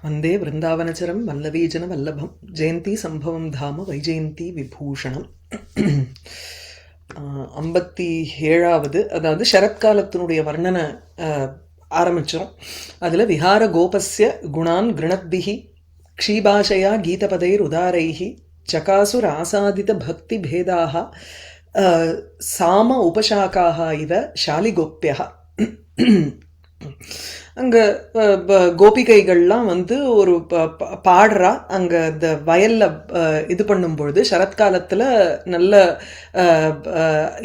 वन्दे वृन्दावनचरं वल्लवीजनवल्लभं जयन्ती सम्भवं धाम வைஜெயந்தி விபூஷணம். 57வது, அதாவது சரத்காலத்தினுடைய வர்ணனை ஆரம்பித்தோம். அதில் விஹார கோபஸ்ய குணான் கிருணத்பிஹி க்ஷீபாஷயா கீதபதைர் உதாரைஹி சகாசுர ஆசாதித பக்தி பேதாக சாம உபசாக்காக இவ ஷாலிகோப்பியா. அங்கே கோபிகைகள்லாம் வந்து ஒரு பாடுறா. அங்கே இந்த வயலில் இது பண்ணும்பொழுது, சரத்காலத்தில் நல்ல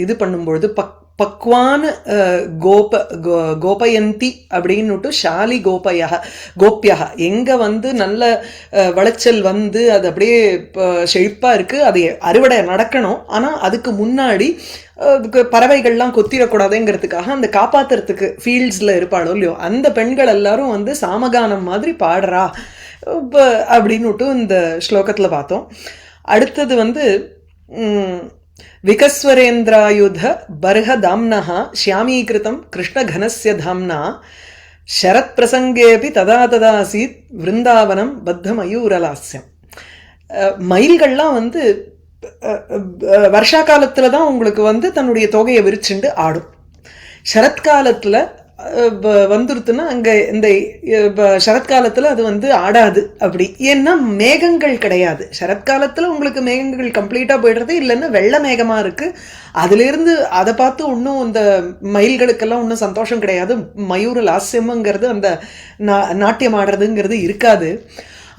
இது பண்ணும்பொழுது பக்வான் கோபயந்தி அப்படின்னுட்டு ஷாலி கோப்பியா. எங்கே வந்து நல்ல விளைச்சல் வந்து அது அப்படியே செழிப்பாக இருக்குது, அது அறுவடை நடக்கணும். ஆனால் அதுக்கு முன்னாடி பறவைகள்லாம் கொத்திடக்கூடாதுங்கிறதுக்காக அந்த காப்பாற்றுறதுக்கு ஃபீல்ட்ஸில் இருப்பாளோ இல்லையோ, அந்த பெண்கள் எல்லாரும் வந்து சாமகானம் மாதிரி பாடுறா அப்படின்னுட்டு இந்த ஸ்லோகத்தில் பார்த்தோம். அடுத்தது வந்து விகஸ்வரேந்திராயுத பர்ஹ தாம்னஹா ஷியாமீகிருதம் கிருஷ்ணகனஸ்ய தாம்னா சரத் பிரசங்கேபி ததா ததாசீத் விருந்தாவனம் பத்த மயூரலாஸ்யம். மயில்கள்லாம் வந்து வருஷா காலத்தில் தான் உங்களுக்கு வந்து தன்னுடைய தொகையை விரிச்சுண்டு ஆடும். சரத்காலத்தில் வந்துருத்துன்னா அங்கே இந்த சரத்காலத்தில் அது வந்து ஆடாது. அப்படி ஏன்னா மேகங்கள் கிடையாது. சரத்காலத்தில் உங்களுக்கு மேகங்கள் கம்ப்ளீட்டாக போய்டுறது, இல்லைன்னா வெள்ளை மேகமாக இருக்குது. அதுலேருந்து அதை பார்த்து ஒன்றும் இந்த மயில்களுக்கெல்லாம் ஒன்றும் சந்தோஷம் கிடையாது. மயூர லாஸ்யம்ங்கிறது அந்த நாட்டியம் ஆடுறதுங்கிறது இருக்காது.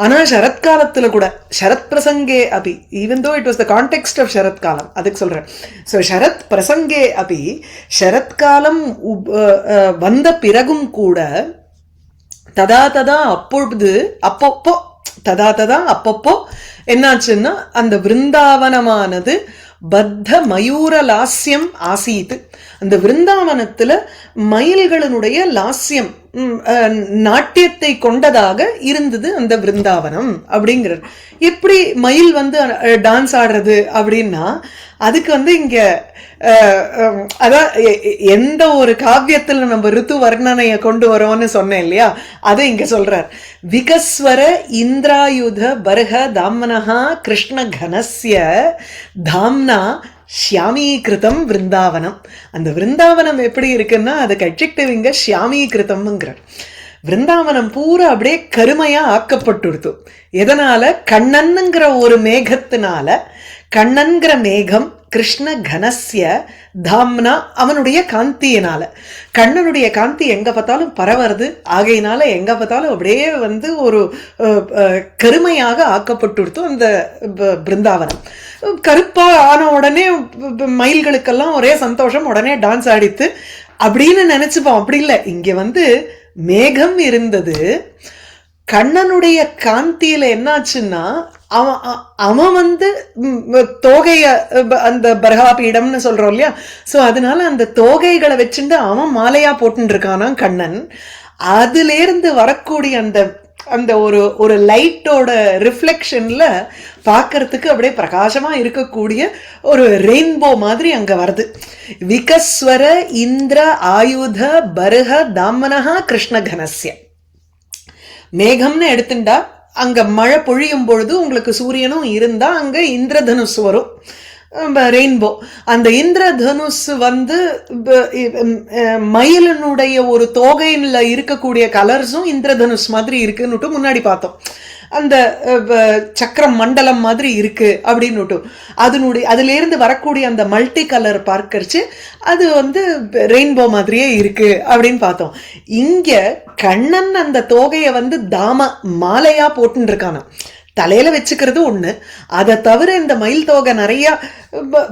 ஆனால் சரத்காலத்தில் கூட சரத் பிரசங்கே அபி, even though it was the context of சரத்காலம், அதுக்கு சொல்கிறேன். ஸோ சரத் பிரசங்கே அபி, சரத்காலம் வந்த பிறகும் கூட ததா ததா அப்பொழுது அப்பப்போ ததா ததா அப்பப்போ என்னாச்சுன்னா அந்த விருந்தாவனமானது பத்த மயூர லாஸ்யம் ஆசீத்து. அந்த விருந்தாவனத்தில் மயில்களினுடைய லாஸ்யம் நாட்டியத்தை கொண்டதாக இருந்தது அந்த விருந்தாவனம் அப்படிங்கிறது. எப்படி மயில் வந்து டான்ஸ் ஆடுறது அப்படின்னா, அதுக்கு வந்து இங்கே அதான் எந்த ஒரு காவியத்தில் நம்ம ரித்து வர்ணனையை கொண்டு வரோம்னு சொன்னேன் இல்லையா, அதை இங்கே சொல்றார். விகஸ்வர இந்திராயுத பர்ஹ தாம்னஹா கிருஷ்ண கனஸ்ய தாம்னா ஷியாமீகிருதம் விருந்தாவனம். அந்த விருந்தாவனம் எப்படி இருக்குன்னா அதுக்கு அட்ஜெக்டிவ் இங்க ஷியாமீகிருதம்ங்கிறார். விருந்தாவனம் பூரா அப்படியே கருமையா ஆக்கப்பட்டுடுத்து. எதனால? கண்ணன்ங்கிற ஒரு மேகத்தினால. கண்ணன்கிற மேகம் கிருஷ்ண கனஸ்ய தாம்னா அவனுடைய காந்தியினால. கண்ணனுடைய காந்தி எங்க பார்த்தாலும் பரவறது, ஆகையினால எங்க பார்த்தாலும் அப்படியே வந்து ஒரு கருமையாக ஆக்கப்பட்டுடுத்து அந்த பிருந்தாவனம். கருப்பா ஆன உடனே மயில்களுக்கெல்லாம் ஒரே சந்தோஷம், உடனே டான்ஸ் ஆடித்து அப்படின்னு நினைச்சுப்போம். அப்படி இல்லை, இங்க வந்து மேகம் இருந்தது. கண்ணனுடைய காந்தியில என்னாச்சுன்னா அவன் வந்து தோகைய அந்த பர்ஹாபீடம்னு சொல்றோம் இல்லையா, ஸோ அதனால அந்த தோகைகளை வச்சுட்டு அவன் மாலையா போட்டுட்டு இருக்கானா கண்ணன். அதுலேருந்து வரக்கூடிய அந்த அந்த ஒரு லைட்டோட ரிஃப்ளெக்ஷன்ல பார்க்கறதுக்கு அப்படியே பிரகாசமா இருக்கக்கூடிய ஒரு ரெயின்போ மாதிரி அங்க வருது. விகஸ்வர இந்திர ஆயுத பர்ஹ தாமனஹா கிருஷ்ணகனஸ்ய. மேகம்னு எடுத்துட்டா அங்க மழை பொழியும் பொழுது உங்களுக்கு சூரியனும் இருந்தா அங்க இந்திரதனுஷ் வரும், ரெயின்போ. அந்த இந்திரதனுஷ் வந்து மயிலினுடைய ஒரு தோகையில இருக்கக்கூடிய கலர்ஸும் இந்திரதனுஷ் மாதிரி இருக்குன்னுட்டு முன்னாடி பார்த்தோம். அந்த சக்கரம் மண்டலம் மாதிரி இருக்கு அப்படின்னுட்டு அதுலேருந்து வரக்கூடிய அந்த மல்டி கலர் பார்க்கறச்சு அது வந்து ரெயின்போ மாதிரியே இருக்கு அப்படின்னு பார்த்தோம். இங்க கண்ணன் அந்த தோகையை வந்து தாம மாலையா போட்டுன்னு இருக்கானா. தலையில வச்சுக்கிறது ஒண்ணு, அதை தவிர இந்த மயில் தோகை நிறைய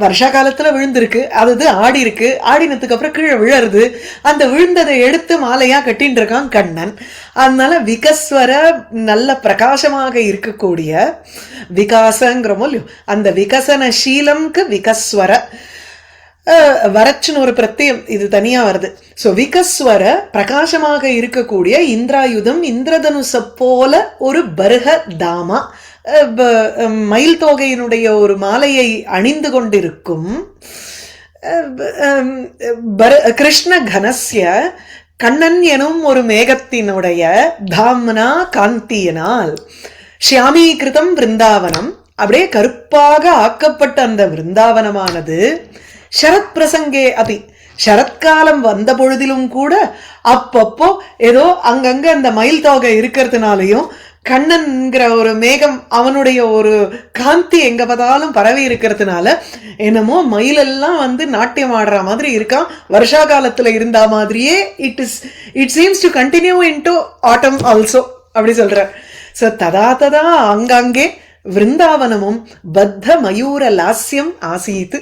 வருஷா காலத்துல விழுந்திருக்கு, அது ஆடி இருக்கு. ஆடினதுக்கு அப்புறம் கீழே விழருது, அந்த விழுந்ததை எடுத்து மாலையா கட்டின்னு இருக்கான் கண்ணன். அதனால விகஸ்வர நல்ல பிரகாசமாக இருக்கக்கூடிய விகாசங்கிறமோ இல்லையோ, அந்த விகசன சீலம்க்கு விகஸ்வர வரச்சுன்னு ஒரு பிரத்யம் இது தனியா வருது. ஸோ விகஸ்வர பிரகாசமாக இருக்கக்கூடிய இந்திராயுதம், இந்திரதனுஷ போல ஒரு பர்ஹ தாமா, மயில் தோகையினுடைய ஒரு மாலையை அணிந்து கொண்டிருக்கும் கிருஷ்ண கனஸ்ய கண்ணன் எனும் ஒரு மேகத்தினுடைய தாம்னா காந்தியினால் ஷியாமீகிருதம் விருந்தாவனம், அப்படியே கருப்பாக ஆக்கப்பட்ட அந்த விருந்தாவனமானது சரத் பிரசங்கே அபி, சரத்காலம் வந்த பொழுதிலும் கூட அப்பப்போ ஏதோ அங்கங்க அந்த மயில் தொகை இருக்கிறதுனாலையும் கண்ணன்ங்கிற ஒரு மேகம் அவனுடைய ஒரு காந்தி எங்க பார்த்தாலும் பரவி இருக்கிறதுனால என்னமோ மயிலெல்லாம் வந்து நாட்டியம் ஆடுற மாதிரி இருக்கான். வருஷா காலத்துல இருந்த மாதிரியே it seems to continue into autumn also அப்படி சொல்ற. சோ ததா அங்கங்கே விருந்தாவனமும் பத்த மயூர லாஸ்யம் ஆசீத்,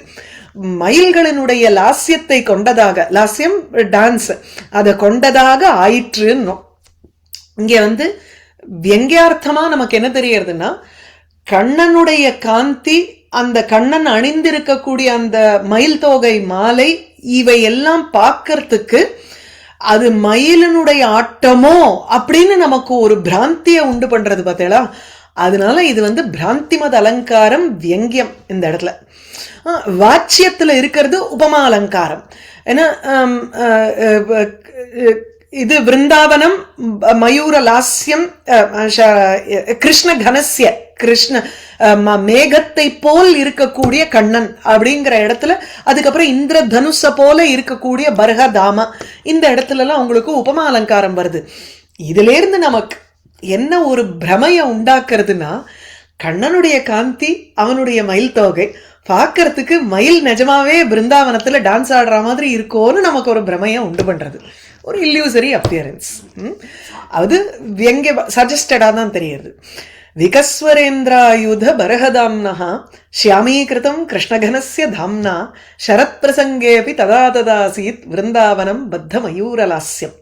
மயில்களினுடைய லாஸ்யத்தை கொண்டதாக, லாஸ்யம் டான்ஸ் அதை கொண்டதாக ஆயிற்றுன்னு. இங்க வந்து வியங்கியார்த்தமா நமக்கு என்ன தெரியறதுன்னா, கண்ணனுடைய காந்தி, அந்த கண்ணன் அணிந்திருக்கக்கூடிய அந்த மயில் தோகை மாலை, இவை எல்லாம் பார்க்கறதுக்கு அது மயிலினுடைய ஆட்டமோ அப்படின்னு நமக்கு ஒரு பிராந்திய உண்டு பண்றது பார்த்தீங்களா. அதனால இது வந்து பிராந்திமத அலங்காரம், வியங்கியம். இந்த இடத்துல வாச்சியத்துல இருக்கிறது உபமா அலங்காரம். ஏன்னா இது விருந்தாவனம் மயூர லாஸ்யம் கிருஷ்ண கனசிய, கிருஷ்ண மேகத்தை போல் இருக்கக்கூடிய கண்ணன் அப்படிங்கிற இடத்துல, அதுக்கப்புறம் இந்திர தனுஷ போல இருக்கக்கூடிய பர்ஹதாமா, இந்த இடத்துல எல்லாம் உங்களுக்கு உபமா அலங்காரம் வருது. இதுல இருந்து நமக்கு என்ன ஒரு பிரமைய உண்டாக்குறதுன்னா, கண்ணனுடைய காந்தி, அவனுடைய மயில் தொகை பார்க்கறதுக்கு மயில் நிஜமாவே பிருந்தாவனத்துல டான்ஸ் ஆடுற மாதிரி இருக்கோன்னு நமக்கு ஒரு பிரமைய உண்டு பண்றது, ஒரு இல்லியூசரி அப்பியரன்ஸ். அது எங்க சஜஸ்டடா தான் தெரியுது. விகஸ்வரேந்திராயுத பரஹதாம்னஹா ஷியாமீகிருதம் கிருஷ்ணகனஸ்ய தாம்னா சரத் பிரசங்கேபி ததா ததாசீத் விருந்தாவனம் பத்த மயூரலாஸ்யம்.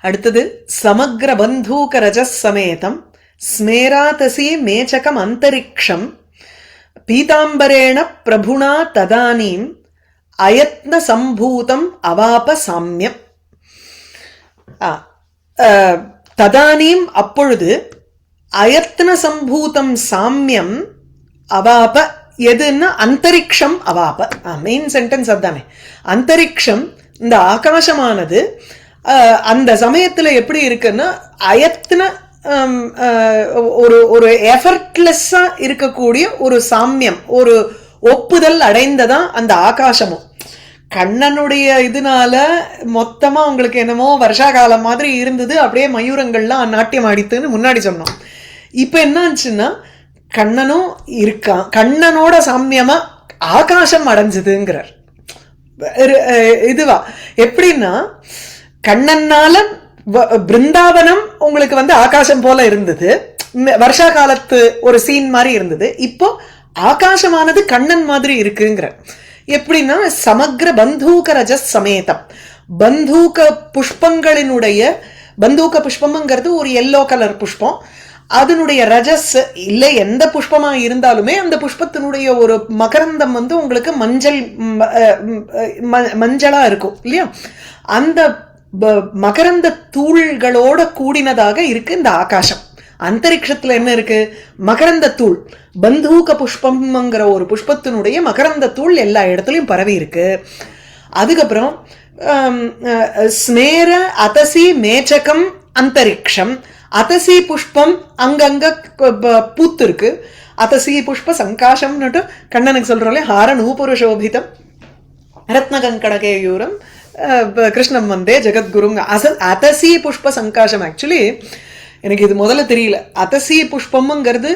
அடுத்தது சமக்ர பந்தூக ரஜஸ் சமேதம் ஸ்மேராதசி மேச்சகம் அந்தரிக்ஷம் பீதாம்பரேண பிரபுணா ததானீம் அயத்ன சம்பூதம் அவாப சாமியம். ததானீம் அப்பொழுது, அயத்ன சம்பூதம் சாமியம் அவாப, எதுன்னா அந்தரிக்ஷம் அவாப. மெயின் சென்டென்ஸ் அதுதானே. அந்தரிக்ஷம், இந்த ஆகாசமானது அந்த சமயத்துல எப்படி இருக்குன்னா, அயத்ன ஒரு எஃபர்ட்லெஸ்ஸா இருக்கக்கூடிய ஒரு சாமியம், ஒரு ஒப்புதல் அடைந்ததான் அந்த ஆகாசமும். கண்ணனுடைய இதனால மொத்தமா உங்களுக்கு என்னமோ வருஷா காலம் மாதிரி இருந்தது, அப்படியே மயூரங்கள்லாம் நாட்டியம் ஆடித்துன்னு முன்னாடி சொன்னோம். இப்ப என்ன ஆச்சுன்னா, கண்ணனும் இருக்கான், கண்ணனோட சாமியமா ஆகாசம் அடைஞ்சதுங்கிறார். இதுவா எப்படின்னா, கண்ணனால பிருந்தாவனம் உங்களுக்கு வந்து ஆகாசம் போல இருந்தது, வருஷா காலத்து ஒரு சீன் மாதிரி இருந்தது. இப்போ ஆகாசமானது கண்ணன் மாதிரி இருக்குங்கிற. எப்படின்னா, சமக்ர பந்தூக ரஜஸ் சமேதம், பந்தூக புஷ்பங்களினுடைய, பந்தூக புஷ்பம்ங்கிறது ஒரு எல்லோ கலர் புஷ்பம், அதனுடைய ரஜஸ் இல்லை எந்த புஷ்பமா இருந்தாலுமே அந்த புஷ்பத்தினுடைய ஒரு மகரந்தம் வந்து உங்களுக்கு மஞ்சளா இருக்கும் இல்லையா. அந்த மகரந்த தூள்களோட கூடினதாக இருக்கு இந்த ஆகாசம். அந்தரிக்ஷத்துல என்ன இருக்கு? மகரந்த தூள். பந்தூக புஷ்பம்ங்கிற ஒரு புஷ்பத்தினுடைய மகரந்த தூள் எல்லா இடத்துலயும் பரவி இருக்கு. அதுக்கப்புறம் ஸ்மேர அதசி மேச்சகம் அந்தரிக்ஷம், அதசி புஷ்பம் அங்கங்க பூத்து இருக்கு. அதசி புஷ்ப சங்காசம்னுட்டு கண்ணனுக்கு சொல்றோம்ல, ஹார நூபுருஷோபிதம் ரத்ன கங்கடகேயூரம் கிருஷ்ணம் வந்தே ஜெகத்குருங்க. அதசி புஷ்ப சங்காசம். ஆக்சுவலி எனக்கு இது முதல்ல தெரியல. அதசி புஷ்பம்ங்கிறது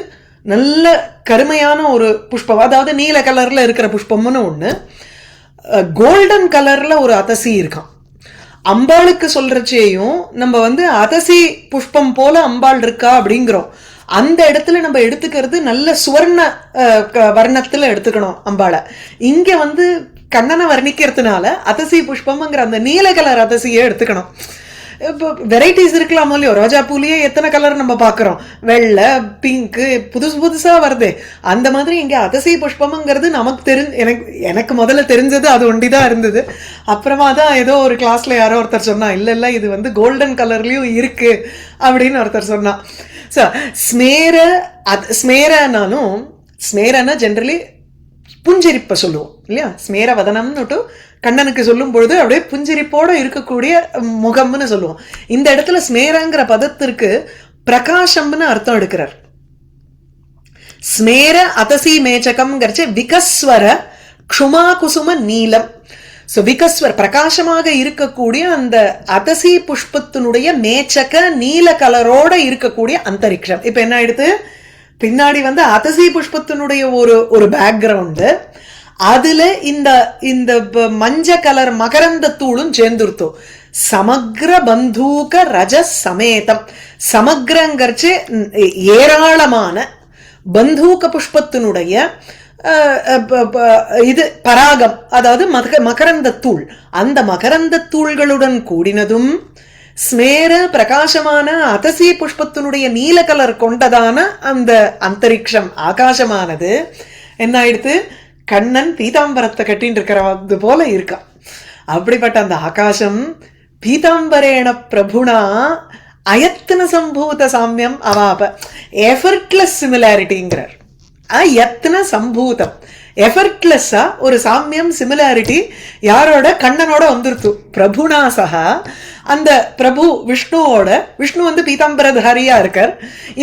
நல்ல கருமையான ஒரு புஷ்பம், அதாவது நீல கலர்ல இருக்கிற புஷ்பம்னு ஒண்ணு, கோல்டன் கலர்ல ஒரு அதசி இருக்கான். அம்பாளுக்கு சொல்றச்சேயும் நம்ம வந்து அதசி புஷ்பம் போல அம்பாள் இருக்கா அப்படிங்கிறோம். அந்த இடத்துல நம்ம எடுத்துக்கிறது நல்ல சுவர்ண வர்ணத்துல எடுத்துக்கணும் அம்பாளை. இங்க வந்து கண்ணனை வர்ணிக்கிறதுனால அதசி புஷ்பம்ங்கிற அந்த நீல கலர் அதசியை எடுத்துக்கணும். இப்போ வெரைட்டிஸ் இருக்கலாமோ இல்லையோ, ரோஜா பூலியே எத்தனை கலர் நம்ம பாக்குறோம், வெள்ளை, பிங்க், புதுசு புதுசா வருது. அந்த மாதிரி இங்க அதசி புஷ்பம்ங்கிறது நமக்கு எனக்கு முதல்ல தெரிஞ்சது அது ஒண்டிதான் இருந்தது. அப்புறமா தான் ஏதோ ஒரு கிளாஸ்ல யாரோ ஒருத்தர் சொன்னா, இல்ல இல்ல இது வந்து கோல்டன் கலர்லயும் இருக்கு அப்படின்னு ஒருத்தர் சொன்னா. ஸ்மேரனாலும், ஸ்மேரனா ஜென்ரலி புஞ்சிரிப்பை சொல்லுவோம் இல்லையா, ஸ்மேர வதனம்னுட்டு கண்ணனுக்கு சொல்லும் பொழுது அப்படியே புஞ்சிரிப்போட இருக்கக்கூடிய முகம்னு சொல்லுவோம். இந்த இடத்துல ஸ்மேரங்கிற பதத்திற்கு பிரகாசம்னு அர்த்தம் எடுக்கிறார். ஸ்மேர அதசி மேச்சகம் விகஸ்வர க்ஷுமா குசும நீலம். விகஸ்வர் பிரகாசமாக இருக்கக்கூடிய அந்த அதசி புஷ்பத்தினுடைய மேச்சக நீல கலரோட இருக்கக்கூடிய அந்தரிக்ஷம். இப்ப என்ன ஆயிடுது, பின்னாடி வந்து அதசி புஷ்பத்தினுடைய ஒரு பேக்ரவுண்டு, அதுல இந்த இந்த மஞ்ச கலர் மகரந்த தூளும் சேர்ந்துருத்தோம். சமக்ர பந்தூக ரஜ சமேதம். சமக்ரங்கர்ச்சு ஏராளமான, பந்தூக புஷ்பத்தினுடைய இது பராகம், அதாவது மகரந்த தூள், அந்த மகரந்த தூள்களுடன் கூடினதும் ஸ்மேர பிரகாசமான அதசி புஷ்பத்தினுடைய நீல கலர் கொண்டதான அந்த அந்தரிக்ஷம் ஆகாசமானது என்ன ஆயிடுத்து, கண்ணன் பீதாம்பரத்தை கட்டின்னு இருக்கிறது போல இருக்கா. அப்படிப்பட்ட அந்த ஆகாசம் பீதாம்பரேண பிரபுணா அயத்தன சம்பூத சாமியம் அவாப. எஃபர்ட்லெஸ் சிமிலாரிட்டிங்கிறார். யத்ன சம்பூதம், எஃபர்ட்லெஸ்ஸா ஒரு சாமியம் சிமிலாரிட்டி யாரோட, கண்ணனோட வந்துருத்து. பிரபுனா சகா, அந்த பிரபு விஷ்ணுவோட, விஷ்ணு வந்து பீதாம்பரதாரியா இருக்கார்.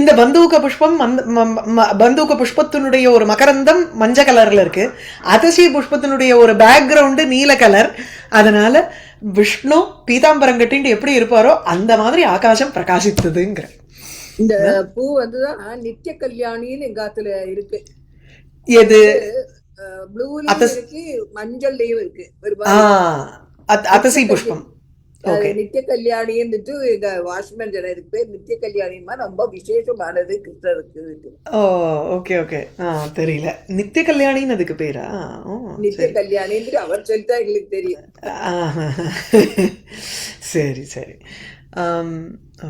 இந்த பந்தூக புஷ்பம், பந்தூக புஷ்பத்தினுடைய ஒரு மகரந்தம் மஞ்ச கலர்ல இருக்கு, அதசி புஷ்பத்தினுடைய ஒரு பேக்ரவுண்டு நீல கலர். அதனால விஷ்ணு பீதாம்பரம் கட்டிட்டு எப்படி இருப்பாரோ அந்த மாதிரி ஆகாசம் பிரகாசித்ததுங்கிற. இந்த பூ வந்துதான் நித்திய கல்யாணின்னு எங்காத்துல இருக்கு. எது? ப்ளூலயும் இருக்கு, மஞ்சள்லயும் இருக்கு. அதசி புஷ்பம் நித்திய கல்யாணின்னுட்டு எங்க வாஷ்மேன் ஜன இதுக்கு பேர் நித்திய கல்யாணிமா, ரொம்ப விசேஷமானது கிருஷ்ணருக்கு. ஓ ஓகே ஓகே. தெரியல, நித்திய கல்யாணின்னு அதுக்கு பேரா? நித்திய கல்யாணின்னு அவர் சொல்லிதான் எங்களுக்கு தெரியும். சரி சரி.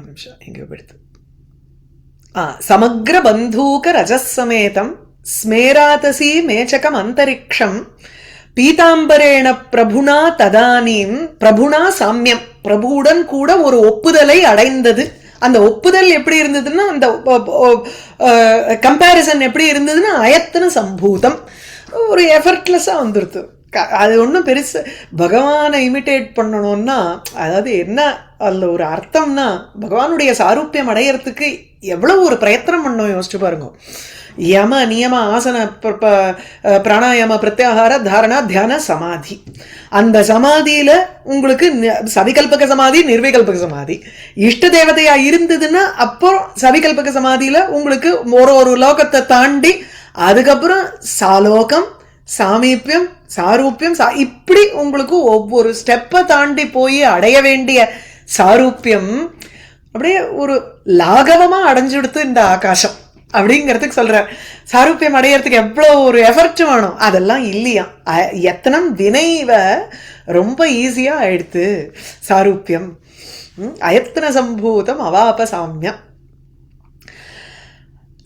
நிமிஷம் எங்க எடுத்து. சமக்ர பந்தூக ரஜசமேதம் ஸ்மேராதசி மேச்சகம் அந்தரிக்ஷம் பீதாம்பரேண பிரபுனா ததானீம். பிரபுனா சாமியம், பிரபுவுடன் கூட ஒரு ஒப்புதலை அடைந்தது. அந்த ஒப்புதல் எப்படி இருந்ததுன்னா, அந்த கம்பேரிசன் எப்படி இருந்ததுன்னா அயத்தன சம்பூதம், ஒரு எஃபர்ட்லெஸ்ஸா வந்துருது. அது ஒன்றும் பெருசு பகவானை இமிட்டேட் பண்ணணும்னா, அதாவது என்ன அதில் ஒரு அர்த்தம்னா, பகவானுடைய சாரூப்பியம் அடையறதுக்கு எவ்வளவு ஒரு பிரயத்தனம் பண்ணோம் யோசிச்சு பாருங்க. யம நியம ஆசன பிராணாயாம பிரத்யாகார தாரணா தியான சமாதி. அந்த சமாதியில உங்களுக்கு சவிகல்பக சமாதி, நிர்விகல்பக சமாதி. இஷ்ட தேவதையா இருந்ததுன்னா அப்போ சவிகல்பக சமாதியில உங்களுக்கு ஒரு லோகத்தை தாண்டி அதுக்கப்புறம் சாலோகம், சாமீபியம், சாரூப்பியம், இப்படி உங்களுக்கு ஒவ்வொரு ஸ்டெப்பை தாண்டி போய் அடைய வேண்டிய சாரூப்பியம் அப்படியே ஒரு லாகவமா அடைஞ்சுடுத்து இந்த ஆகாசம் அப்படிங்கிறதுக்கு சொல்ற. சாரூப்பியம் அடையறதுக்கு எவ்வளவு ஒரு எஃபர்ட் வேணும், அதெல்லாம் இல்லையா. எத்தனம் வினைவ ரொம்ப ஈஸியா ஆயிடுத்து சாரூப்பியம். அயத்தன சம்பூதம் அவாப சாமியம்.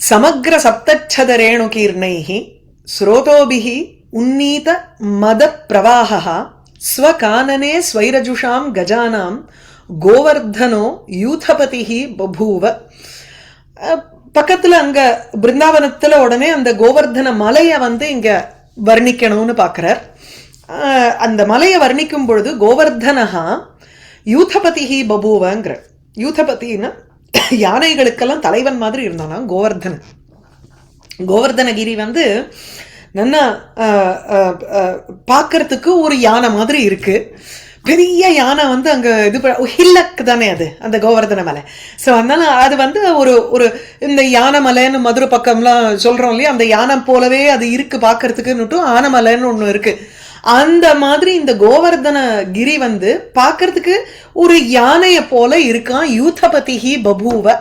சமக்ர சப்தச்சத ரேணுகீர்ணைஹி ஸ்ரோதோபிஹி உன்னீத மத பிரவாஹா ஸ்வகானனே ஸ்வைரஜுஷாம் கஜானாம் கோவர்தனோ யூதபதிஹி பபூவ. பக்கத்துல அங்க பிருந்தாவனத்துல உடனே அந்த கோவர்தன மலையை வந்து இங்க வர்ணிக்கணும்னு பாக்குறார். அந்த மலையை வர்ணிக்கும் பொழுது கோவர்தனஹா யூதபதிஹி பபூவங்கிற. யூதபதினா யானைகளுக்கெல்லாம் தலைவன் மாதிரி இருந்தானா கோவர்தன். கோவர்தனகிரி வந்து நல்லா பார்க்கறதுக்கு ஒரு யானை மாதிரி இருக்கு. பெரிய யானை வந்து அங்க இது ஹில்லக்கு தானே அது அந்த கோவர்தன மலை. ஸோ அதனால அது வந்து ஒரு இந்த யானை மலைன்னு மதுரை பக்கம்லாம் சொல்றோம் இல்லையா, அந்த யானை போலவே அது இருக்கு பார்க்கறதுக்குன்னுட்டு ஆனைமலைன்னு ஒண்ணு இருக்கு. அந்த மாதிரி இந்த கோவர்தன கிரி வந்து பார்க்கறதுக்கு ஒரு யானைய போல இருக்கான். யூதபதிஹி பபூவ.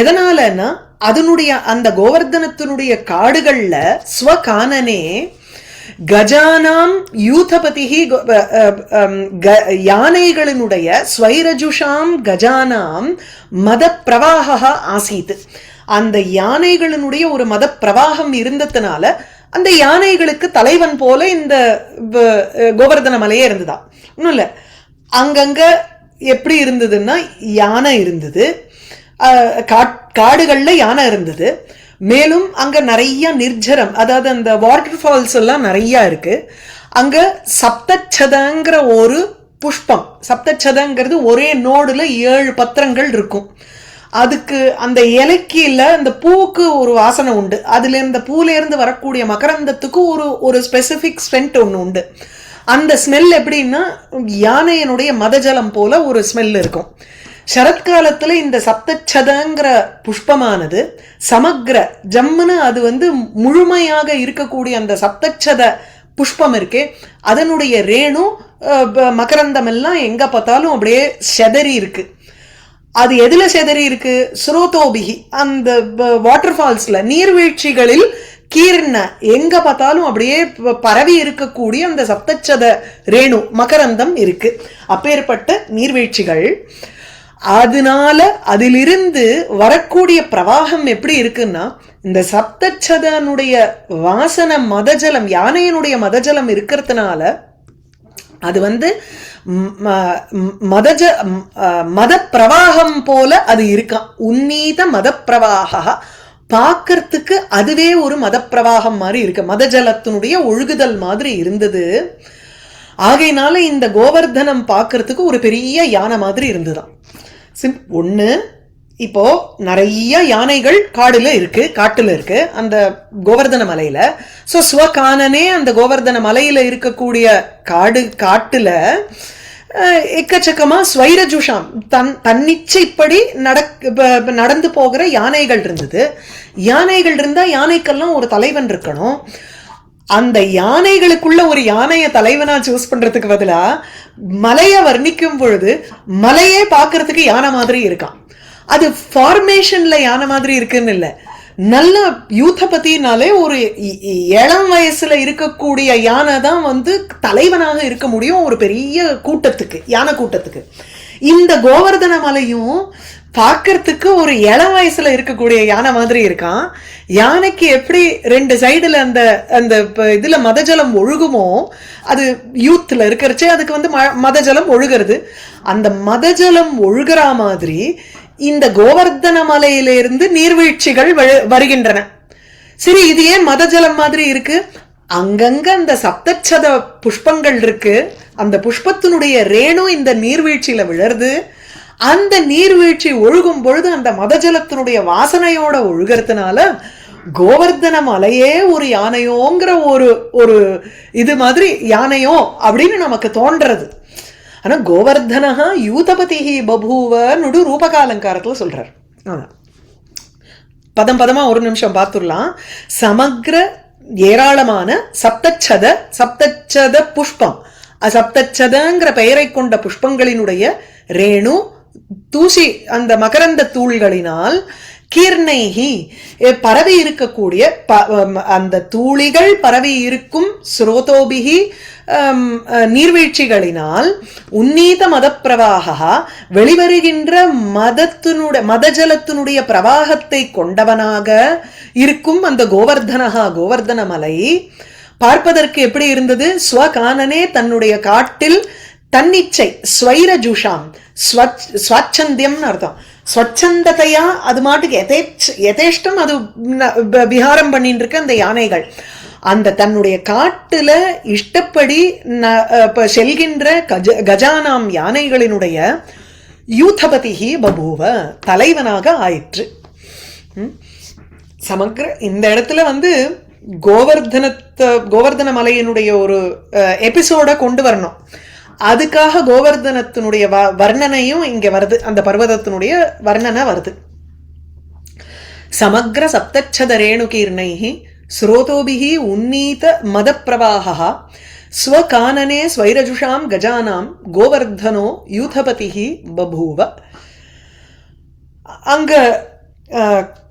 எதனாலன்னா அதனுடைய அந்த கோவர்தனத்தினுடைய காடுகள்ல ஸ்வகானனே கஜானாம் யூதபதிஹி யானைகளினுடைய ஸ்வைரஜுஷாம் கஜானாம் மத பிரவாக ஆசீத். அந்த யானைகளினுடைய ஒரு மத பிரவாகம் இருந்ததுனால அந்த யானைகளுக்கு தலைவன் போல இந்த கோவர்தன மலையே இருந்ததா. ஒன்றும் இல்லை, அங்கங்க எப்படி இருந்ததுன்னா யானை இருந்தது, காடுகள்ல யானை இருந்தது. மேலும் அங்க நிறைய நிர்ஜரம், அதாவது அந்த வாட்டர் ஃபால்ஸ் எல்லாம் நிறைய இருக்கு. அங்க சப்தச்சதங்கிற ஒரு புஷ்பம், சப்தச்சதங்கிறது ஒரே நோடுல 7 பத்திரங்கள் இருக்கும். அதுக்கு அந்த இலைக்கில அந்த பூவுக்கு ஒரு வாசனை உண்டு. அதுல இந்த பூல இருந்து வரக்கூடிய மகரந்தத்துக்கு ஒரு ஸ்பெசிபிக் ஸ்மெல் ஒன்று உண்டு. அந்த ஸ்மெல் எப்படின்னா யானையனுடைய மதஜலம் போல ஒரு ஸ்மெல் இருக்கும். சரத்காலத்துல இந்த சப்தச்சதங்கிற புஷ்பமானது சமக்ர ஜம்முன்னு அது வந்து முழுமையாக இருக்கக்கூடிய அந்த சப்தச்சத புஷ்பம் இருக்கே, அதனுடைய ரேணு மகரந்தம் எல்லாம் எங்க பார்த்தாலும் அப்படியே செதறி இருக்கு. அது எதுல செதறி இருக்கு? ஸ்ரோதோபிகி, அந்த வாட்டர் ஃபால்ஸ்ல நீர்வீழ்ச்சிகளில் கீர்ண எங்க பார்த்தாலும் அப்படியே பரவி இருக்கக்கூடிய அந்த சப்தச்சத ரேணு மகரந்தம் இருக்கு. அப்பேற்பட்ட நீர்வீழ்ச்சிகள். அதனால அதிலிருந்து வரக்கூடிய பிரவாகம் எப்படி இருக்குன்னா, இந்த சப்தச்சதனுடைய வாசன மதஜலம், யானையினுடைய மதஜலம் இருக்கிறதுனால அது வந்து மத பிரவாகம் போல அது இருக்கான். உன்னீத மத பிரவாக பார்க்கறதுக்கு அதுவே ஒரு மத பிரவாகம் மாதிரி இருக்கு, மதஜலத்தினுடைய ஒழுகுதல் மாதிரி இருந்தது. ஆகையினால இந்த கோவர்தனம் பார்க்கறதுக்கு ஒரு பெரிய யானை மாதிரி இருந்துதான். ஒண்ணு, இப்போ நிறைய யானைகள் காட்டுல இருக்கு அந்த கோவர்தன மலையில. சோ ஸ்வகானனே அந்த கோவர்தன மலையில இருக்கக்கூடிய காட்டுல எக்கச்சக்கமா ஸ்வைரஜுஷாம் தன்னிச்சைப்படி நடந்து போகிற யானைகள் இருந்தது. யானைகள் இருந்தா யானைக்கெல்லாம் ஒரு தலைவன் இருக்கணும். அந்த யானைகளுக்குள்ள ஒரு யானைய தலைவனா சூஸ் பண்றதுக்கு பதிலா மலையை வர்ணிக்கும் பொழுது மலையே பாக்குறதுக்கு யானை மாதிரி இருக்கான். அது ஃபார்மேஷன்ல யானை மாதிரி இருக்குன்னு இல்ல, நல்ல யூத்தபதினாலே ஒரு இளம் வயசுல இருக்கக்கூடிய யானை தான் வந்து தலைவனாக இருக்க முடியும் ஒரு பெரிய கூட்டத்துக்கு, யானை கூட்டத்துக்கு. இந்த கோவர்தன மலையும் பார்க்கறதுக்கு ஒரு இளம் வயசுல இருக்கக்கூடிய யானை மாதிரி இருக்கான். யானைக்கு எப்படி 2 சைடுல அந்த அந்த இதுல மதஜலம் ஒழுகுமோ, அது யூத்ல இருக்கிறச்சே அதுக்கு வந்து மதஜலம் ஒழுகிறது. அந்த மதஜலம் ஒழுகிற மாதிரி இந்த கோவர்தன மலையிலிருந்து நீர்வீழ்ச்சிகள் வருகின்றன. சரி, இது ஏன் மதஜலம் மாதிரி இருக்கு? அங்கங்க அந்த சப்தச்சத புஷ்பங்கள் இருக்கு. அந்த புஷ்பத்தினுடைய ரேணு இந்த நீர்வீழ்ச்சியில விழருது. அந்த நீர்வீழ்ச்சி ஒழுகும் பொழுது அந்த மதஜலத்தினுடைய வாசனையோட ஒழுகிறதுனால கோவர்தன மலையே ஒரு யானையோங்கிற ஒரு இது மாதிரி யானையோ அப்படின்னு நமக்கு தோன்றது. ஆனா கோவர்தனஹா யூதபதிஹி பபூவனுடு ரூபகாலங்காரத்துல சொல்றார். பதம் பதமா ஒரு நிமிஷம் பார்த்துடலாம். சமக்ர ஏராளமான சப்தச்சத புஷ்பம், சப்தச்சதங்கிற பெயரை கொண்ட புஷ்பங்களினுடைய ரேணு தூசி அந்த மகரந்த தூள்களினால் கீர்ணைஹி பரவி இருக்கக்கூடிய அந்த தூளிகள் பரவி இருக்கும் ஸ்ரோதோபிகி நீர்வீழ்ச்சிகளினால் உன்னீத மத பிரவாக வெளிவருகின்ற மதஜலத்தினுடைய பிரவாகத்தை கொண்டவனாக இருக்கும் அந்த கோவர்தன மலை பார்ப்பதற்கு எப்படி இருந்தது? ஸ்வகானனே தன்னுடைய காட்டில் தன்னிச்சை ஸ்வைரஜுஷாம் ஸ்வச்சந்தியம்னு அர்த்தம். ஸ்வச்சந்ததையா அது மாட்டுக்கு யதேஷ்டம் அது விஹாரம் பண்ணிட்டு இருக்க அந்த யானைகள் அந்த தன்னுடைய காட்டுல இஷ்டப்படி செல்கின்ற கஜானாம் யானைகளினுடைய யூதபதிஹி பபூவ தலைவனாக ஆயிற்று. சமக்ர இந்த இடத்துல வந்து கோவர்தன மலையினுடைய ஒரு எபிசோட கொண்டு வரணும். அதுக்காக கோவர்தனத்தினுடைய வர்ணனையும் இங்க வருது, அந்த பர்வதத்தினுடைய வர்ணனை வருது. சமக்ர சப்தச்சத ரேணுகீர்ணைஹி ஸ்ரோதோபிஹி உன்னீத மத பிரவாஹா ஸ்வகானனே ஸ்வைரஜுஷாம் கஜானாம் கோவர்தனோ யூதபதிஹி பபூவ. அங்க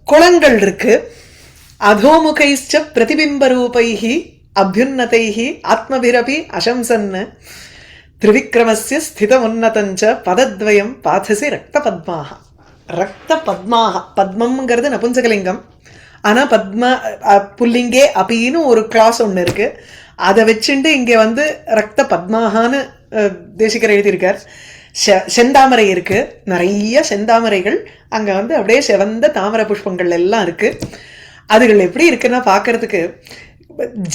குளங்கள் இருக்கு. அதோமுகைச்ச பிரதிபிம்பரூபைஹி அபியுன்னதைஹி ஆத்மபிரபி அசம்சன்ன திரிவிக்ரமஸ்ய ஸ்தித உன்னதஞ்ச பதத்வயம் பாதசி ரக்த பத்மாக. ரக்த பத்மாக, பத்மம்ங்கிறது நபுஞ்சகலிங்கம். ஆனா பத்ம புல்லிங்கே அப்படின்னு ஒரு கிளாஸ் ஒன்று இருக்கு. அதை வச்சுட்டு இங்க வந்து ரக்த பத்மாகான்னு தேசிகர் எழுதியிருக்கார். செந்தாமரை இருக்கு, நிறைய செந்தாமரைகள் அங்க வந்து அப்படியே செவந்த தாமரை புஷ்பங்கள் எல்லாம் இருக்கு. அதுகள் எப்படி இருக்குன்னா பார்க்கறதுக்கு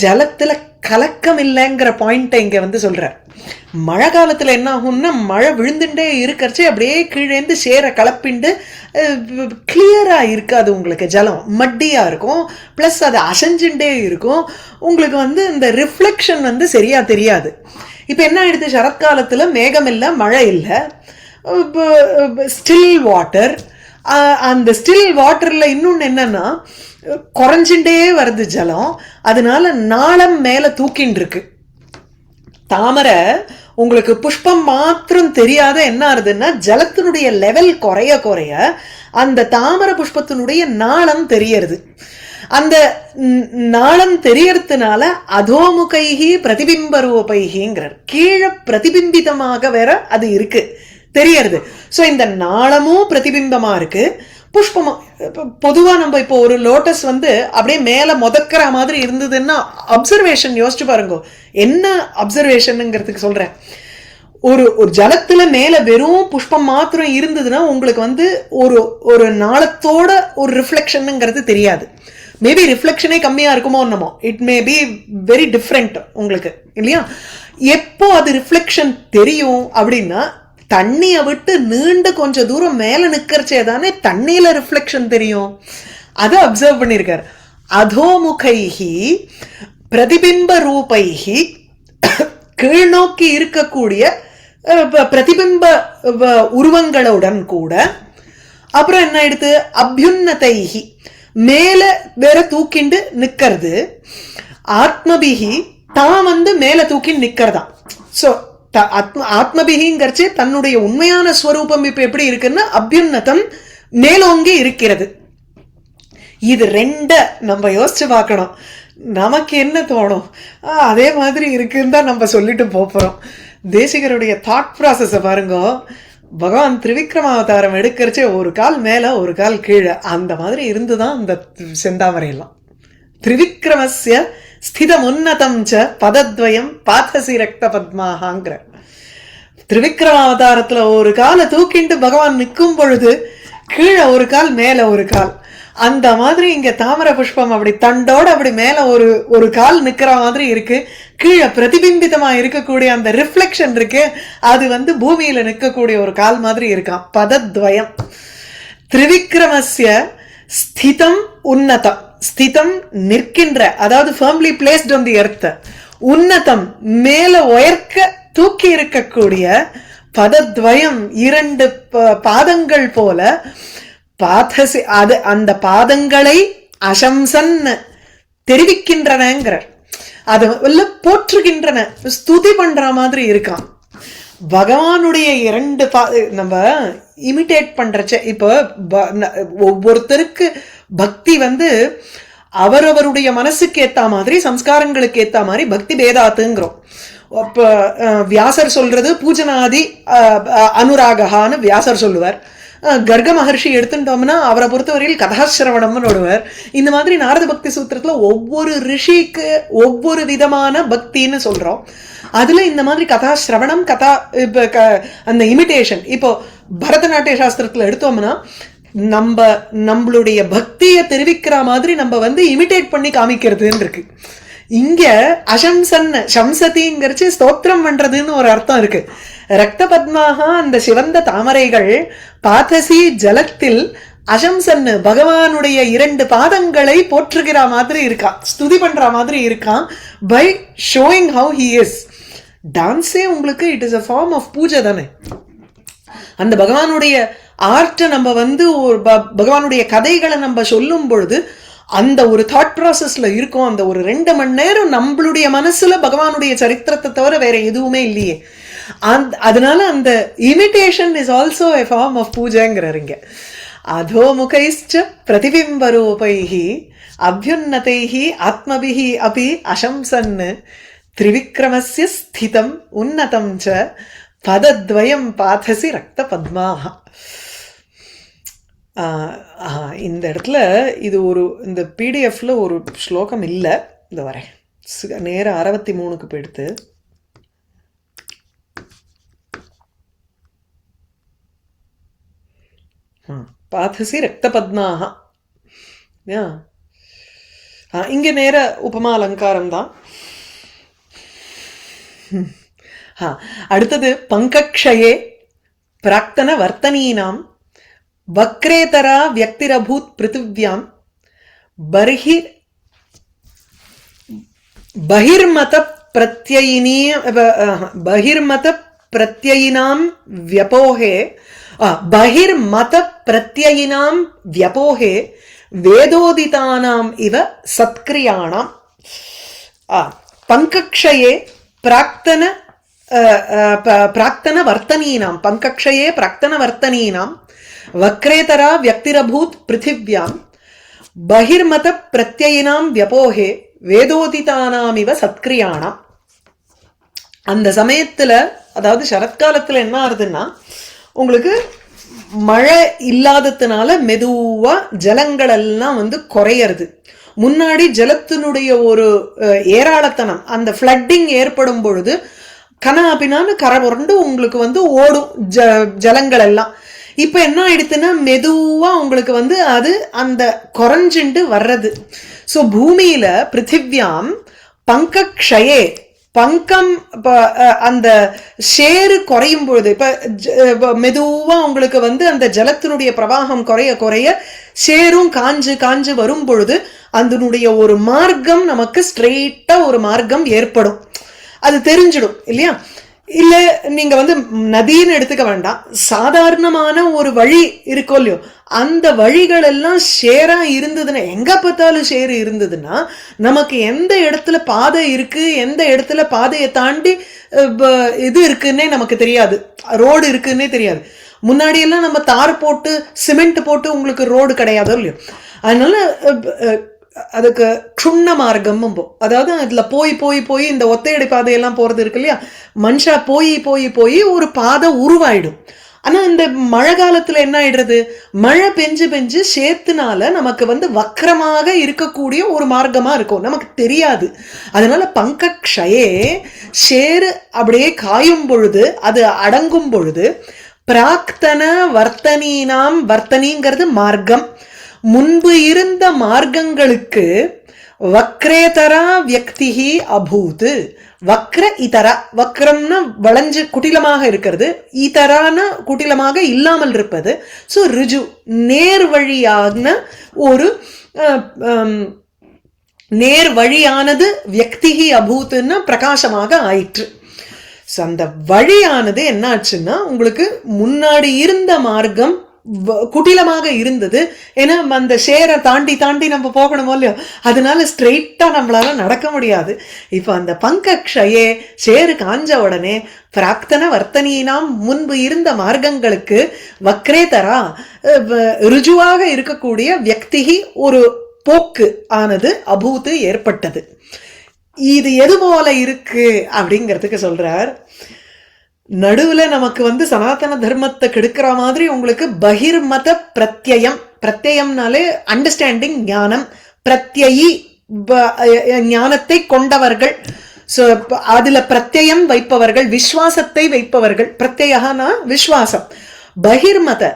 ஜலத்துல கலக்கம் இல்லைங்கிற பாயிண்ட்டை இங்க வந்து சொல்றார். மழை காலத்துல என்ன ஆகும்னா மழை விழுந்துட்டே இருக்கிறச்சு அப்படியே கீழேந்து சேர கலப்பிண்டு கிளியரா இருக்காது உங்களுக்கு, ஜலம் மட்டியா இருக்கும், பிளஸ் அது அசைஞ்சுட்டே இருக்கும், உங்களுக்கு வந்து இந்த ரிஃப்ளெக்ஷன் வந்து சரியா தெரியாது. இப்ப என்ன ஆயிடுது, சரத்காலத்துல மேகம் இல்லை, மழை இல்லை, ஸ்டில் வாட்டர். அந்த ஸ்டில் வாட்டர்ல இன்னொன்னு என்னன்னா குறைஞ்சுட்டே வருது ஜலம், அதனால நாளம் மேல தூக்கின்னு இருக்கு. தாமரை உங்களுக்கு புஷ்பம் மாத்திரம் தெரியாத என்ன ஆகுதுன்னா ஜலத்தினுடைய லெவல் குறைய குறைய அந்த தாமரை புஷ்பத்தினுடைய நாளம் தெரியறது. அந்த நாளம் தெரியறதுனால அதோமுகைகி பிரதிபிம்ப ரூபைகிங்கிறார், கீழே பிரதிபிம்பிதமாக வேற அது இருக்கு தெரியறது. சோ இந்த நாளமும் பிரதிபிம்பமா இருக்கு, புஷ்பமும். பொதுவா நம்ம இப்போ ஒரு லோட்டஸ் வந்து அப்படியே மேல முதக்கிற மாதிரி இருந்ததுன்னா அப்சர்வேஷன் யோசிச்சு பாருங்க, என்ன அப்சர்வேஷன்ங்கிறதுக்கு சொல்றேன். ஒரு ஒரு ஜலத்துல மேல வெறும் புஷ்பம் மாத்திரம் இருந்ததுன்னா உங்களுக்கு வந்து ஒரு ஒரு நாளத்தோட ஒரு ரிஃப்ளெக்ஷனுங்கிறது தெரியாது. மேபி ரிஃப்ளெக்ஷனே கம்மியா இருக்குமோ என்னமோ, it may be very different உங்களுக்கு இல்லையா. எப்போ அது ரிஃப்ளெக்ஷன் தெரியும் அப்படின்னா தண்ணியை விட்டு நீண்டு கொஞ்சம் தூரம் மேல நிக்கிறச்சே தானே தண்ணியில ரிஃப்ளெக்ஷன் தெரியும். அதை அப்சர்வ் பண்ணிருக்காரு. அதோமுகைஹி பிரதிபிம்ப ரூபைஹி, கீழ்நோக்கி இருக்கக்கூடிய பிரதிபிம்ப உருவங்களுடன் கூட. அப்புறம் என்ன ஆயிடுது, அபியுன்னதைஹி மேல வேற தூக்கிண்டு நிக்கிறது, ஆத்மபிகி தான் வந்து மேல தூக்கி நிக்கிறதாம். சோ ஆத்மபிகிங்கிறச்சு தன்னுடைய உண்மையான ஸ்வரூபம் இப்ப எப்படி இருக்குன்னா அபியுன்னதம் மேலோங்கி இருக்கிறது. இது ரெண்ட நம்ம யோசிச்சு பார்க்கணும். நமக்கு என்ன தோணும், அதே மாதிரி இருக்குன்னு தான் நம்ம சொல்லிட்டு போறோம். தேசிகருடைய தாட் ப்ராசஸ பாருங்க. பகவான் திரிவிக்ரமாவதாரம் எடுக்கிறச்சே ஒரு கால் மேல ஒரு கால் கீழே அந்த மாதிரி இருந்துதான் அந்த செந்தாமரை எல்லாம். திரிவிக்ரமஸ்ய ஸ்திதம் உன்னதம் ச பதத்வயம் பாதசி ரக்த பத்மாஹாங்கிற திரிவிக்ரமாவதாரத்துல ஒரு காலை தூக்கிட்டு பகவான் நிற்கும் பொழுது கீழே ஒரு கால் மேல ஒரு கால், அந்த மாதிரி இங்க தாமரை புஷ்பம் அப்படி தண்டோட அப்படி மேல ஒரு ஒரு கால் நிக்கிற மாதிரி இருக்கு, கீழே பிரதிபிம்பிதமா இருக்கக்கூடிய அந்த ரிஃப்ளெக்ஷன் இருக்கு, அது வந்து பூமியில நிற்கக்கூடிய ஒரு கால் மாதிரி இருக்கான். பதத்வயம் திரிவிக்ரமஸ்ய ஸ்திதம் உன்னதம், ஸ்திதம் நிற்கின்ற, அதாவது firmly placed on the earth, உன்னதம் மேல உயர்க்க தூக்கி இருக்கக்கூடிய, பதத்வயம் இரண்டு பாதங்கள் போல, பாதசி அது அந்த பாதங்களை அசம்சன் தெரிவிக்கின்றனங்கிறார். அது போற்றுகின்றன, ஸ்துதி பண்ற மாதிரி இருக்கான். பகவானுடைய இரண்டு நம்ம இமிட்டேட் பண்றச்ச இப்போ ஒவ்வொருத்தருக்கு பக்தி வந்து அவரவருடைய மனசுக்கு ஏத்த மாதிரி சம்ஸ்காரங்களுக்கு ஏத்த மாதிரி பக்தி பேதாத்துங்கிறோம். இப்ப வியாசர் சொல்றது பூஜனாதி அனுராகான்னு வியாசர் சொல்லுவார். கர்க மகர்ஷி எடுத்துட்டோம்னா அவரை பொறுத்தவரையில் கதாசிரவணம்னு விடுவார். இந்த மாதிரி நாரத பக்தி சூத்திரத்துல ஒவ்வொரு ரிஷிக்கு ஒவ்வொரு விதமான பக்தின்னு சொல்றோம். அதுல இந்த மாதிரி கதாசிரவணம், கதா அந்த இமிட்டேஷன். இப்போ பரதநாட்டிய சாஸ்திரத்துல எடுத்தோம்னா நம்மளுடைய பக்தியை தெரிவிக்கிற மாதிரி நம்ம வந்து இமிட்டேட் பண்ணி காமிக்கிறதுன்னு இருக்கு. இங்க அசம்சன் சம்சதிங்கிறச்சு ஸ்தோத்திரம் பண்றதுன்னு ஒரு அர்த்தம் இருக்கு. ரக்த பத்மாக அந்த சிவந்த தாமரைகள் பாதசி ஜலத்தில் அசம்சன்னு பகவானுடைய இரண்டு பாதங்களை போற்றுகிற மாதிரி இருக்கான், ஸ்துதி பண்ற மாதிரி இருக்கான். By showing how he is. டான்ஸே உங்களுக்கு it is a form of puja தானே. அந்த பகவானுடைய ஆர்ட்டை நம்ம வந்து பகவானுடைய கதைகளை நம்ம சொல்லும் பொழுது அந்த ஒரு தாட் ப்ராசஸ்ல இருக்கும். அந்த ஒரு 2 மணி நேரம் நம்மளுடைய மனசுல பகவானுடைய சரித்திரத்தை தவிர வேற எதுவுமே இல்லையே. அதனால அந்த imitation is also a form of பூஜைங்கிறீங்க. அதோமுகைஸ்ச பிரதிபிம்ப ரூபைஹி அபியுன்னதைஹி ஆத்மபிஹி அபி அசம்சன்னு திரிவிக்ரமஸ்ய ஸ்திதம் உன்னதம் ச பதத்வயம் பாதசி ரக்த பத்மாக. இந்த இடத்துல இது ஒரு இந்த பிடிஎஃப்ல ஒரு ஸ்லோகம் இல்லை, இந்த வரேன் நேரம் 63க்கு போயிடுத்து. பாதசி ரக்த பத்மாக இங்க நேர உபமா அலங்காரம் தான். அடுத்தது பங்கக்ஷயே பிராக்தன வர்த்தனீனாம் வக்ரேதரா வியக்திரபூத் பிருத்திவ்யாம் பகிர்மத பிரத்யயினாம் வியபோஹே பகிர்மத பிரத்யயினாம் வியபோஹே வேதோதிதானாம் இவ சத்கிரியாணாம். பங்கக்ஷயே பிராக்தன வர்த்தனீனாம் பங்கக்ஷயே பிராக்தன வர்த்தனீனாம் வக்ரேதரா வியக்திரபூத் பிருத்திவ்யாம் பகிர்மத பிரத்யயினாம் வியபோஹே வேதோதிதானாம் இவ சத்கிரியாணாம். அந்த சமயத்துல, அதாவது சரத்காலத்துல என்ன ஆகுதுன்னா, உங்களுக்கு மழை இல்லாததுனால மெதுவா ஜலங்கள் எல்லாம் குறையறது. முன்னாடி ஜலத்தினுடைய ஒரு ஏராளத்தனம், அந்த ஃப்ளட்டிங் ஏற்படும் பொழுது கனாபினான்னு கரை புரண்டு உங்களுக்கு ஓடும் ஜலங்கள் எல்லாம். இப்ப என்ன ஆயிடுத்துன்னா மெதுவா உங்களுக்கு அது அந்த குறைஞ்சுண்டு வர்றது. சோ பூமியில பிருத்திவ்யாம் பங்கக்ஷயே பங்கம் அந்த ஷேரு குறையும் பொழுது, இப்ப மெதுவா உங்களுக்கு அந்த ஜலத்தினுடைய பிரவாகம் குறைய குறைய ஷேரும் காஞ்சு காஞ்சு வரும் பொழுது அதனுடைய ஒரு மார்க்கம் நமக்கு ஸ்ட்ரெயிட்டா ஒரு மார்க்கம் ஏற்படும். அது தெரிஞ்சிடும் இல்லையா? இல்ல நீங்க நதின்னு எடுத்துக்க வேண்டாம், சாதாரணமான ஒரு வழி இருக்கோ இல்லையோ, அந்த வழிகள் எல்லாம் ஷேரா இருந்ததுன்னா, எங்க பார்த்தாலும் ஷேர் இருந்ததுன்னா நமக்கு எந்த இடத்துல பாதை இருக்கு, எந்த இடத்துல பாதையை தாண்டி இது இருக்குன்னே நமக்கு தெரியாது, ரோடு இருக்குன்னே தெரியாது. முன்னாடி எல்லாம் நம்ம தார் போட்டு சிமெண்ட் போட்டு உங்களுக்கு ரோடு கிடையாதோ இல்லையோ. அதனால அதுக்கு க்ஷுண்ண மார்க்கம், அதாவது அதுல போய் போய் போய் இந்த ஒத்தையடி பாதையெல்லாம் போறது இருக்கு இல்லையா, மனுஷா போய் போய் போய் ஒரு பாதை உருவாயிடும். ஆனா இந்த மழை காலத்துல என்ன ஆயிடுறது, மழை பெஞ்சு பெஞ்சு சேத்துனால நமக்கு வக்கரமாக இருக்கக்கூடிய ஒரு மார்க்கமா இருக்கும், நமக்கு தெரியாது. அதனால பங்கக்ஷயே ஷேரு அப்படியே காயும் பொழுது, அது அடங்கும் பொழுது, பிராக்தன வர்த்தனீனாம், வர்த்தனிங்கிறது மார்க்கம், முன்பு இருந்த மார்க்கங்களுக்கு வக்ரேதரா வியக்திஹி அபூத். வக்ர இதரா, வக்ரம்னா வளைஞ்சு குட்டிலமாக இருக்கிறது, இதரான குட்டிலமாக இல்லாமல் இருப்பது. ஸோ ரிஜு நேர் வழியான ஒரு நேர் வழியானது வியக்திஹி அபூத்துன்னா பிரகாசமாக ஆயிற்று. ஸோ அந்த வழியானது என்ன ஆச்சுன்னா, உங்களுக்கு முன்னாடி இருந்த மார்க்கம் குட்டிலமாக இருந்தது. ஏன்னா அந்த ஷேரை தாண்டி தாண்டி நம்ம போகணுமோ இல்லையோ, அதனால ஸ்ட்ரெயிட்டா நம்மளால நடக்க முடியாது. இப்ப அந்த பங்கக்ஷயே ஷேரு காஞ்ச உடனே பிராக்தன வர்த்தனீனாம், முன்பு இருந்த மார்க்கங்களுக்கு வக்ரேதரா ருஜுவாக இருக்கக்கூடிய வியக்திகி ஒரு போக்கு ஆனது அபூத்து ஏற்பட்டது. இது எது போல இருக்கு அப்படிங்கிறதுக்கு சொல்றார். நடுவுல நமக்கு சனாதன தர்மத்தை கெடுக்கிற மாதிரி உங்களுக்கு பகிர்மத பிரத்யம், பிரத்யம்னாலே அண்டர்ஸ்டாண்டிங், ஞானம், பிரத்யயி ஞானத்தை கொண்டவர்கள், அதுல பிரத்யம் வைப்பவர்கள், விஸ்வாசத்தை வைப்பவர்கள். பிரத்யனா விஸ்வாசம். பகிர்மத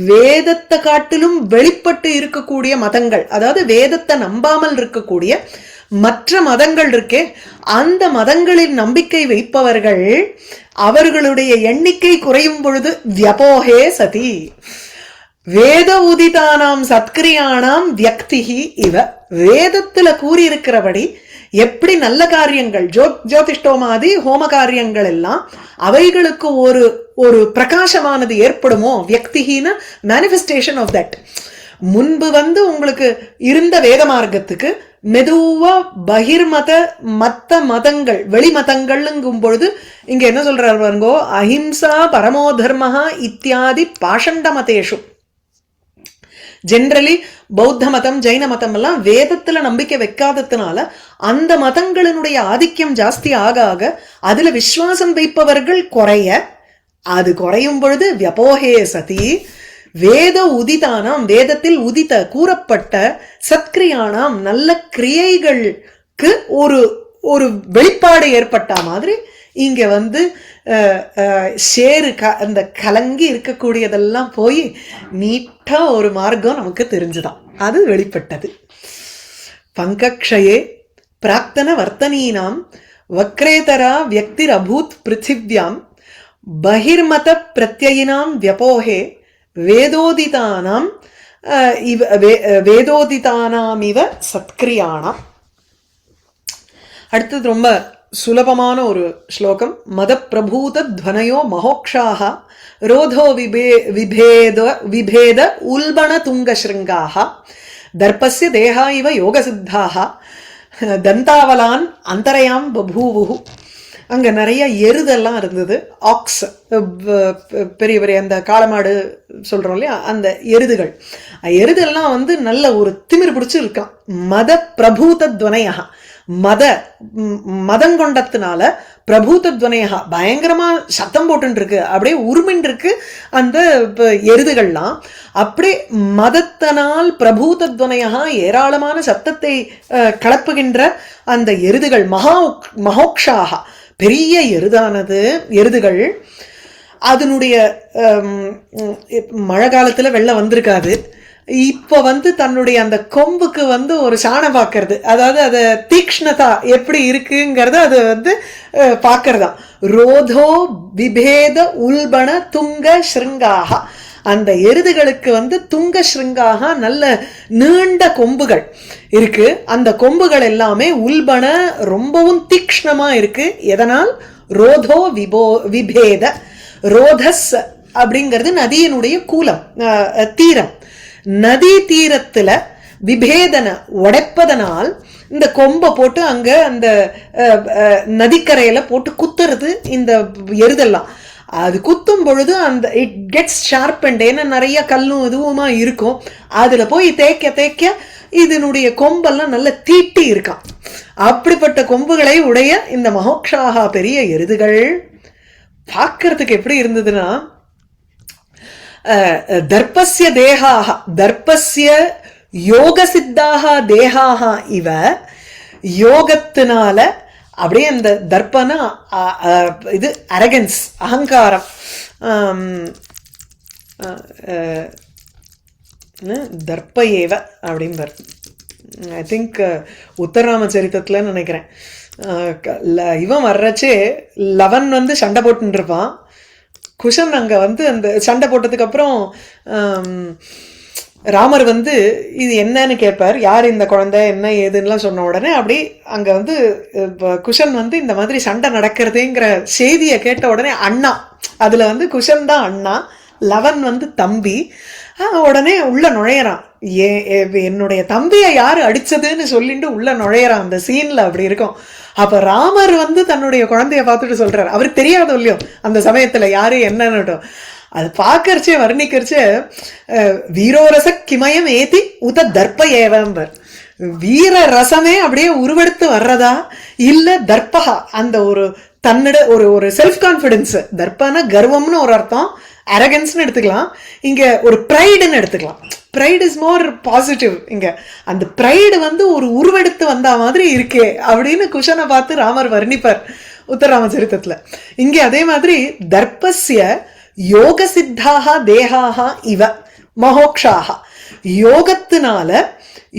வேதத்தை காட்டிலும் வெளிப்பட்டு இருக்கக்கூடிய மதங்கள், அதாவது வேதத்தை நம்பாமல் இருக்கக்கூடிய மற்ற மதங்கள் இருக்கே, அந்த மதங்களில் நம்பிக்கை வைப்பவர்கள், அவர்களுடைய எண்ணிக்கை குறையும் பொழுது வியபோஹே சதி வேத உதிதானாம் சத்கிரியானாம் வியக்திஹி இவ. வேதத்துல கூறியிருக்கிறபடி எப்படி நல்ல காரியங்கள், ஜோதிஷ்டோமாதி ஹோம காரியங்கள் எல்லாம் அவைகளுக்கு ஒரு ஒரு பிரகாசமானது ஏற்படுமோ, வியக்திஹின மேனிஃபெஸ்டேஷன் ஆஃப் தட். முன்பு உங்களுக்கு இருந்த வேத மார்க்கத்துக்கு மெதுவா பகிர்மத மத்த மதங்கள், வெளி மதங்கள்ங்கும் பொழுது இங்க என்ன சொல்றாரு பாருங்கோ, அஹிம்சா பரமோ தர்மஹா இத்தியாதி பாஷண்ட மதேஷு. ஜென்ரலி பௌத்த மதம் ஜெயின மதம் எல்லாம் வேதத்துல நம்பிக்கை வைக்காததுனால அந்த மதங்களினுடைய ஆதிக்கம் ஜாஸ்தி ஆக ஆக அதுல விசுவாசம் வைப்பவர்கள் குறைய, அது குறையும் பொழுது வியபோஹே சதி வேத உதிதானாம், வேதத்தில் உதித்த கூறப்பட்ட சத்கிரியானாம் நல்ல கிரியைகளுக்கு ஒரு ஒரு வெளிப்பாடு ஏற்பட்ட மாதிரி இங்க ஷேரு அந்த கலங்கி இருக்கக்கூடியதெல்லாம் போய் நீட்டா ஒரு மார்க்கம் நமக்கு தெரிஞ்சுதான், அது வெளிப்பட்டது. பங்கக்ஷயே பிராக்தன வர்த்தனீனாம் வக்ரேதரா வியக்திரபூத் பிருத்திவ்யாம் பகிர்மத பிரத்யயினாம் வியபோஹே வேதோதிதானாம் வேதோதிதானாமிவ சத்கிரியாணாம். அடுத்தது ரொம்ப சுலபமான ஒரு ஸ்லோகம். மத பிரபூத துவனயோ மகோக்ஷாக ரோதோ விபேத உல்பண துங்க ஸ்ருங்காக தர்ப்பஸ்ய தேஹா இவ யோகசித்தாக தந்தாவலான் அந்தரயாம் பபூவுஹு. அங்கே நிறைய எருதெல்லாம் இருந்தது. ஆக்ஸ், பெரிய பெரிய அந்த காளமாடு சொல்கிறோம் இல்லையா, அந்த எருதுகள். எருதெல்லாம் வந்து நல்ல ஒரு திமிர் பிடிச்சி இருக்கான். மத பிரபூத துவனையா, மதங்கொண்டத்தினால பிரபூத துவனையா பயங்கரமா சத்தம் போட்டு இருக்கு, அப்படியே உருமின் இருக்கு அந்த எருதுகள்லாம். அப்படியே மதத்தினால் பிரபூத துவனையா ஏராளமான சத்தத்தை கலப்புகின்ற அந்த எருதுகள் மகோக்ஷாக பெரிய எருதுகள். அதனுடைய மழை காலத்துல வெள்ளம் வந்திருக்காது. இப்போ வந்து தன்னுடைய அந்த கொம்புக்கு வந்து ஒரு சாணம் பார்க்கறது, அதாவது அது தீக்ஷ்ணதா எப்படி இருக்குங்கிறத அது வந்து பார்க்கறதா. ரோதோ விபேத உல்பண துங்க ஸ்ருங்காக, அந்த எருதுகளுக்கு வந்து துங்க ஸ்ருங்காக நல்ல நீண்ட கொம்புகள் இருக்கு. அந்த கொம்புகள் எல்லாமே உல்பண ரொம்பவும் தீக்ஷ்ணமா இருக்கு. எதனால்? ரோதோ விபேத. ரோதஸ் அப்படிங்கிறது நதியினுடைய கூலம், தீரம். நதி தீரத்துல விபேதன உடைப்பதனால் இந்த கொம்பை போட்டு அங்க அந்த நதிக்கரையில போட்டு குத்துறது இந்த எருதெல்லாம். அது குத்தும் பொழுது அந்த இட் கெட்ஸ் ஷார்பண்ட். ஏன்னா நிறைய கல்லும் இதுவுமா இருக்கும். அதுல போய் தேய்க்க தேய்க்க இதனுடைய கொம்பெல்லாம் நல்ல தீட்டி இருக்கான். அப்படிப்பட்ட கொம்புகளை உடைய இந்த மகோக்ஷாகா பெரிய எருதுகள் பார்க்கறதுக்கு எப்படி இருந்ததுன்னா, தர்ப்பஸ்ய தேகாக, தர்ப்பஸ்ய யோக சித்தாக தேகாக இவ, யோகத்தினால அப்படியே அந்த தர்ப்பனா இது அரகன்ஸ், அகங்காரம். தர்ப்ப ஏவ அப்படின்பார். ஐ திங்க் உத்தரராமச்சரித்தத்துல நினைக்கிறேன். இவன் வர்றச்சே லவன் வந்து சண்டை போட்டுன்னு இருப்பான். குஷன் அங்கே வந்து அந்த சண்டை போட்டதுக்கு அப்புறம் ராமர் வந்து இது என்னன்னு கேட்பார். யார் இந்த குழந்தை என்ன ஏதுன்னெலாம் சொன்ன உடனே அப்படி அங்கே வந்து குஷன் வந்து இந்த மாதிரி சண்டை நடக்கிறதுங்கிற செய்தியை கேட்ட உடனே அண்ணா, அதில் வந்து குஷன் தான் அண்ணா, லவன் வந்து தம்பி. உடனே உள்ள நுழையிறான். என்னுடைய தம்பியை யாரு அடிச்சதுன்னு சொல்லிட்டு உள்ள நுழையிறான். அந்த சீன்ல அப்படி இருக்கும். அப்ப ராமர் வந்து தன்னுடைய குழந்தைய பார்த்துட்டு சொல்றாரு. அவருக்கு தெரியாதோ இல்லையோ அந்த சமயத்துல யாரு என்னன்னு. அது பார்க்கறச்சே வர்ணிக்கிறச்சே வீரோரச கிமயம் ஏத்தி உத தர்ப்ப ஏவம்பர். வீர ரசமே அப்படியே உருவெடுத்து வர்றதா இல்ல தர்ப்பகா, அந்த ஒரு தன்னிட ஒரு செல்ஃப் கான்பிடன்ஸ். தர்ப்பனா கர்வம்னு ஒரு அர்த்தம், அரகன்ஸ்னு எடுத்துக்கலாம். இங்க ஒரு ப்ரைடுன்னு எடுத்துக்கலாம். Fried is more positive. இங்க அந்த ப்ரைடு வந்து ஒரு உருவெடுத்து வந்தா மாதிரி இருக்கே அப்படின்னு குஷனை பார்த்து ராமர் வர்ணிப்பார் உத்தரராமச்சரித்தத்துல. இங்கே அதே மாதிரி தர்ப்பஸ்ய யோக சித்தாக தேகாக இவ மகோக்ஷாக, யோகத்தினால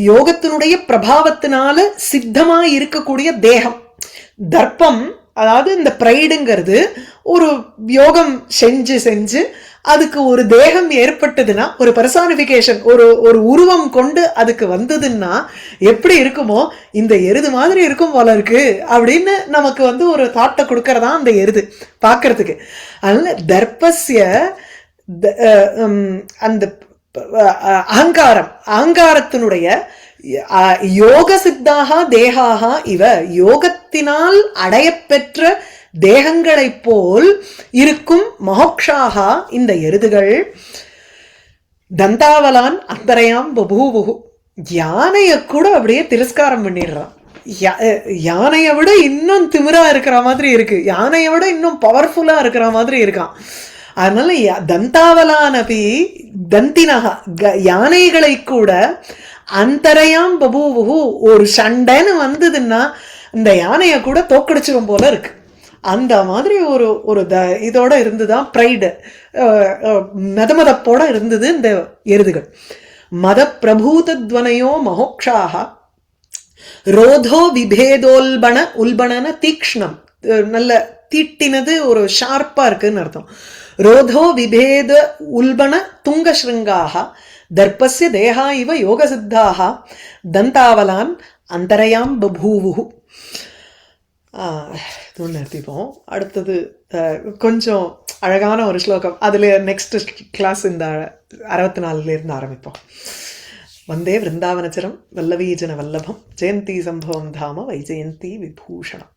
யோகத்தினுடைய பிரபாவத்தினால சித்தமா இருக்கக்கூடிய தேகம். தர்ப்பம் அதாவது இந்த ப்ரைடுங்கிறது ஒரு யோகம் செஞ்சு செஞ்சு அதுக்கு ஒரு தேகம் ஏற்பட்டதுன்னா, ஒரு பர்சானிபிகேஷன், ஒரு உருவம் கொண்டு அதுக்கு வந்ததுன்னா எப்படி இருக்குமோ இந்த எருது மாதிரி இருக்கும் போல இருக்கு அப்படின்னு நமக்கு வந்து ஒரு தாட்டை கொடுக்கறதா அந்த எருது பார்க்கறதுக்கு. அதனால தர்ப்பஸ்ய அந்த அகங்காரம், அகங்காரத்தினுடைய யோக சித்தாக தேகாக இவ, யோகத்தினால் அடையப்பெற்ற தேகங்களை போல் இருக்கும் மகோக்ஷாகா இந்த எருதுகள். தந்தாவலான் அந்தரையாம் பபூவுகு, யானைய கூட அப்படியே திரஸ்காரம் பண்ணிடுறான். யானையை விட இன்னும் திமிரா இருக்கிற மாதிரி இருக்கு, யானையை விட இன்னும் பவர்ஃபுல்லா இருக்கிற மாதிரி இருக்கான். அதனால தந்தாவலானபி தந்தினகா, யானைகளை கூட அந்தரையாம் பபூவுகு, ஒரு சண்டைன்னு வந்ததுன்னா இந்த யானையை கூட தோக்கடிச்சிடும் போல இருக்கு. அந்த மாதிரி ஒரு இதோட இருந்துதான் ப்ரைடு, மதமதப்போட இருந்தது இந்த எருதுகள். மத பிரபூதத்வனையோ மகோக்ஷாக ரோதோ விபேதோல்பண உல்பணன தீக்ஷ்ணம், நல்ல தீட்டினது, ஒரு ஷார்ப்பா இருக்குன்னு அர்த்தம். ரோதோ விபேத உல்பண துங்க ஸ்ருங்காக தர்ப்பஸ்ய தேகா இவ யோக சித்தாக தந்தாவலான் அந்தரயாம் பபூவுஹு. இது நிறுத்திப்போம். அடுத்தது கொஞ்சம் அழகான ஒரு ஸ்லோகம், அதில் நெக்ஸ்ட் கிளாஸ் இந்த 64 ஆரம்பிப்போம். வந்தே விருந்தாவனச்சரம் வல்லவீஜன வல்லபம் ஜெயந்தி சம்பவம் தாம வைஜெயந்தி விபூஷணம்.